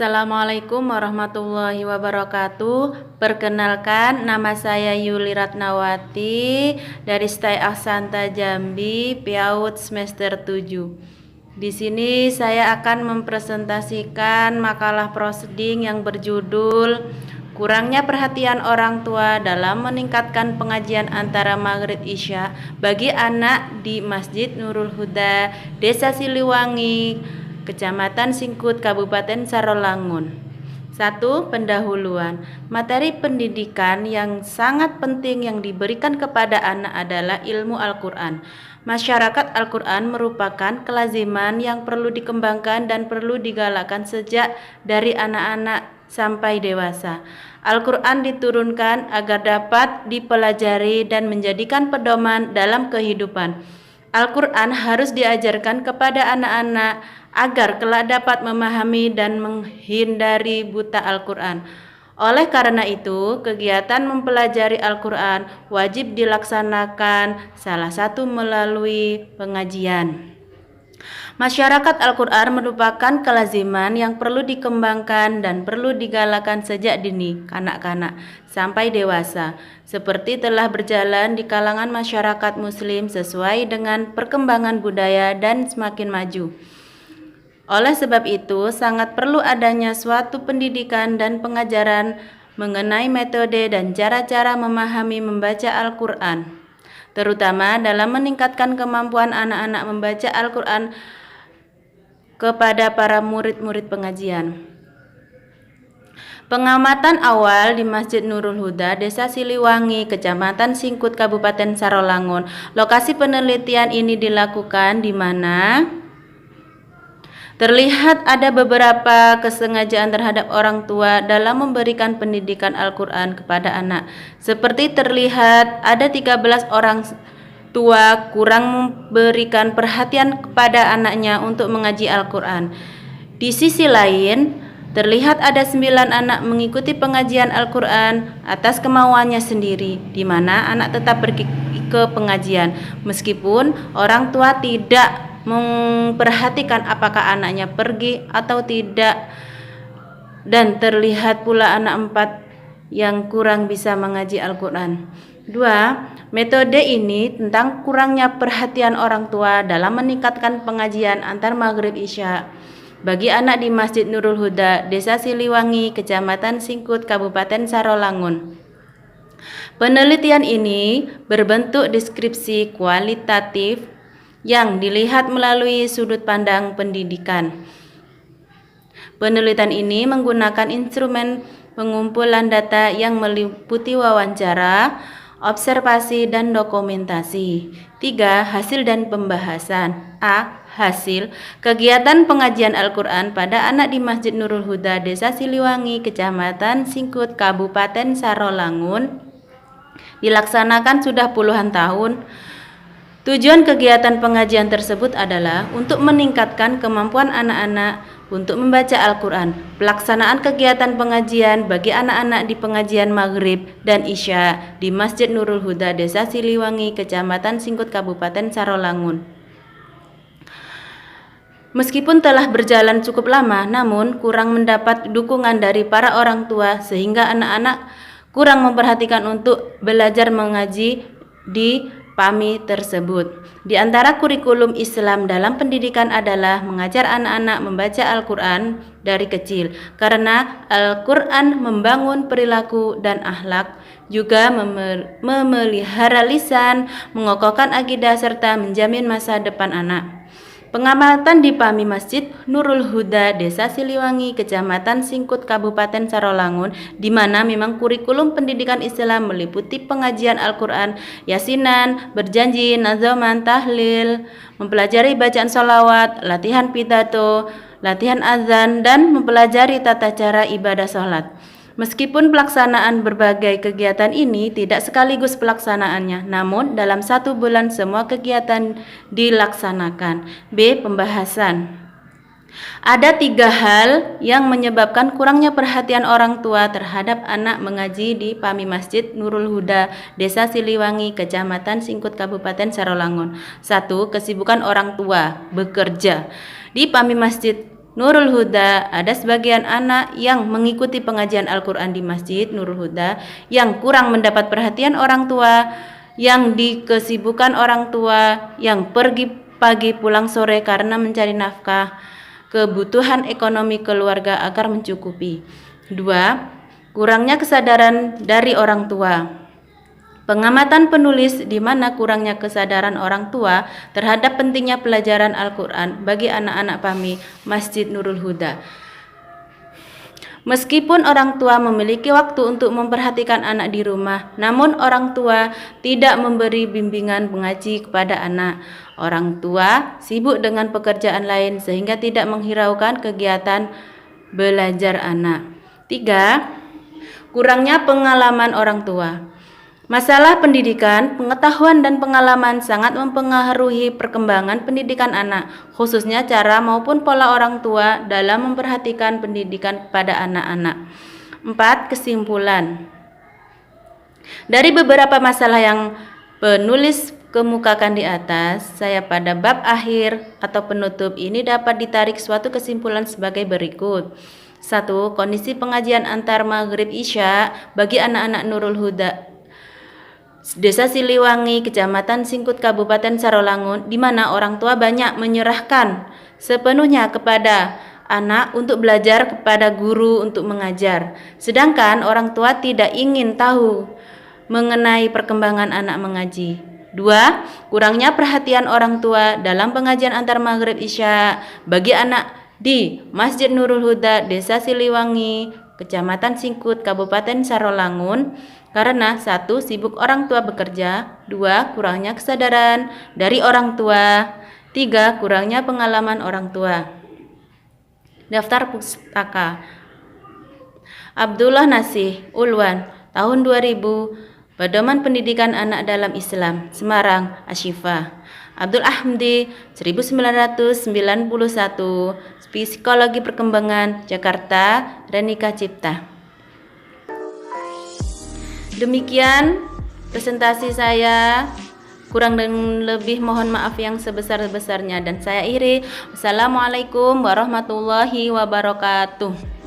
Assalamualaikum warahmatullahi wabarakatuh. Perkenalkan, nama saya Yuli Ratnawati dari STAI Ahsanta Jambi, PAUD semester 7. Di sini saya akan mempresentasikan makalah proseding yang berjudul Kurangnya Perhatian Orang Tua dalam Meningkatkan Pengajian Antara Maghrib Isya bagi Anak di Masjid Nurul Huda, Desa Siliwangi, Kecamatan Singkut, Kabupaten Sarolangun. 1. Pendahuluan. Materi pendidikan yang sangat penting yang diberikan kepada anak adalah ilmu Al-Quran. Masyarakat Al-Quran merupakan kelaziman yang perlu dikembangkan dan perlu digalakkan sejak dari anak-anak sampai dewasa. Al-Quran diturunkan agar dapat dipelajari dan menjadikan pedoman dalam kehidupan. Al-Quran harus diajarkan kepada anak-anak agar kelak dapat memahami dan menghindari buta Al-Quran. Oleh karena itu, kegiatan mempelajari Al-Quran wajib dilaksanakan, salah satu melalui pengajian. Masyarakat Al-Quran merupakan kelaziman yang perlu dikembangkan dan perlu digalakkan sejak dini, kanak-kanak, sampai dewasa, seperti telah berjalan di kalangan masyarakat Muslim sesuai dengan perkembangan budaya dan semakin maju. Oleh sebab itu, sangat perlu adanya suatu pendidikan dan pengajaran mengenai metode dan cara-cara memahami membaca Al-Quran, terutama dalam meningkatkan kemampuan anak-anak membaca Al-Quran kepada para murid-murid pengajian. Pengamatan awal di Masjid Nurul Huda, Desa Siliwangi, Kecamatan Singkut, Kabupaten Sarolangun. Lokasi penelitian ini dilakukan di mana terlihat ada beberapa kesengajaan terhadap orang tua dalam memberikan pendidikan Al-Quran kepada anak. Seperti terlihat ada 13 orang tua kurang memberikan perhatian kepada anaknya untuk mengaji Al-Quran. Di sisi lain, terlihat ada 9 anak mengikuti pengajian Al-Quran atas kemauannya sendiri, di mana anak tetap pergi ke pengajian meskipun orang tua tidak memperhatikan apakah anaknya pergi atau tidak. Dan terlihat pula anak 4 yang kurang bisa mengaji Al-Quran. 2. Metode ini tentang kurangnya perhatian orang tua dalam meningkatkan pengajian antar Maghrib Isya bagi anak di Masjid Nurul Huda, Desa Siliwangi, Kecamatan Singkut, Kabupaten Sarolangun. Penelitian ini berbentuk deskripsi kualitatif yang dilihat melalui sudut pandang pendidikan. Penelitian ini menggunakan instrumen pengumpulan data yang meliputi wawancara, observasi, dan dokumentasi. 3. Hasil dan pembahasan. A. Hasil kegiatan pengajian Al-Quran pada anak di Masjid Nurul Huda, Desa Siliwangi, Kecamatan Singkut, Kabupaten Sarolangun dilaksanakan sudah puluhan tahun. Tujuan kegiatan pengajian tersebut adalah untuk meningkatkan kemampuan anak-anak untuk membaca Al-Quran. Pelaksanaan kegiatan pengajian bagi anak-anak di pengajian Maghrib dan Isya di Masjid Nurul Huda, Desa Siliwangi, Kecamatan Singkut, Kabupaten Sarolangun. Meskipun telah berjalan cukup lama, namun kurang mendapat dukungan dari para orang tua sehingga anak-anak kurang memperhatikan untuk belajar mengaji di PAMI tersebut. Di antara kurikulum Islam dalam pendidikan adalah mengajar anak-anak membaca Al-Quran dari kecil, karena Al-Quran membangun perilaku dan akhlak, juga memelihara lisan, mengokohkan akidah, serta menjamin masa depan anak. Pengamatan di PAMI Masjid Nurul Huda, Desa Siliwangi, Kecamatan Singkut, Kabupaten Sarolangun, di mana memang kurikulum pendidikan Islam meliputi pengajian Al-Quran, yasinan, berjanji, nazaman, tahlil, mempelajari bacaan sholawat, latihan pidato, latihan azan, dan mempelajari tata cara ibadah sholat. Meskipun pelaksanaan berbagai kegiatan ini tidak sekaligus pelaksanaannya, namun dalam 1 bulan semua kegiatan dilaksanakan. B. Pembahasan. Ada 3 hal yang menyebabkan kurangnya perhatian orang tua terhadap anak mengaji di PAMI Masjid Nurul Huda, Desa Siliwangi, Kecamatan Singkut, Kabupaten Sarolangun. 1. Kesibukan orang tua bekerja. Di PAMI Masjid Nurul Huda, ada sebagian anak yang mengikuti pengajian Al-Quran di Masjid Nurul Huda yang kurang mendapat perhatian orang tua, yang dikesibukan orang tua, yang pergi pagi pulang sore karena mencari nafkah, kebutuhan ekonomi keluarga agar mencukupi. 2. Kurangnya kesadaran dari orang tua. Pengamatan penulis di mana kurangnya kesadaran orang tua terhadap pentingnya pelajaran Al-Quran bagi anak-anak PAMI Masjid Nurul Huda. Meskipun orang tua memiliki waktu untuk memperhatikan anak di rumah, namun orang tua tidak memberi bimbingan mengaji kepada anak. Orang tua sibuk dengan pekerjaan lain sehingga tidak menghiraukan kegiatan belajar anak. 3. Kurangnya pengalaman orang tua. Masalah pendidikan, pengetahuan dan pengalaman sangat mempengaruhi perkembangan pendidikan anak, khususnya cara maupun pola orang tua dalam memperhatikan pendidikan kepada anak-anak. 4. Kesimpulan. Dari beberapa masalah yang penulis kemukakan di atas, saya pada bab akhir atau penutup ini dapat ditarik suatu kesimpulan sebagai berikut. 1. Kondisi pengajian antar Maghrib Isya bagi anak-anak Nurul Huda Desa Siliwangi, Kecamatan Singkut, Kabupaten Sarolangun, di mana orang tua banyak menyerahkan sepenuhnya kepada anak untuk belajar, kepada guru untuk mengajar. Sedangkan orang tua tidak ingin tahu mengenai perkembangan anak mengaji. 2. Kurangnya perhatian orang tua dalam pengajian antar Maghrib Isya bagi anak di Masjid Nurul Huda, Desa Siliwangi, Kecamatan Singkut, Kabupaten Sarolangun. Karena 1. Sibuk orang tua bekerja. 2. Kurangnya kesadaran dari orang tua. 3. Kurangnya pengalaman orang tua. Daftar pustaka Abdullah Nasih Ulwan tahun 2000, Pedoman Pendidikan Anak dalam Islam, Semarang, Ashifa. Abdul Ahmdi 1991, Psikologi Perkembangan, Jakarta, Renika Cipta. Demikian presentasi saya, kurang dan lebih mohon maaf yang sebesar-besarnya, dan saya akhiri. Wassalamualaikum warahmatullahi wabarakatuh.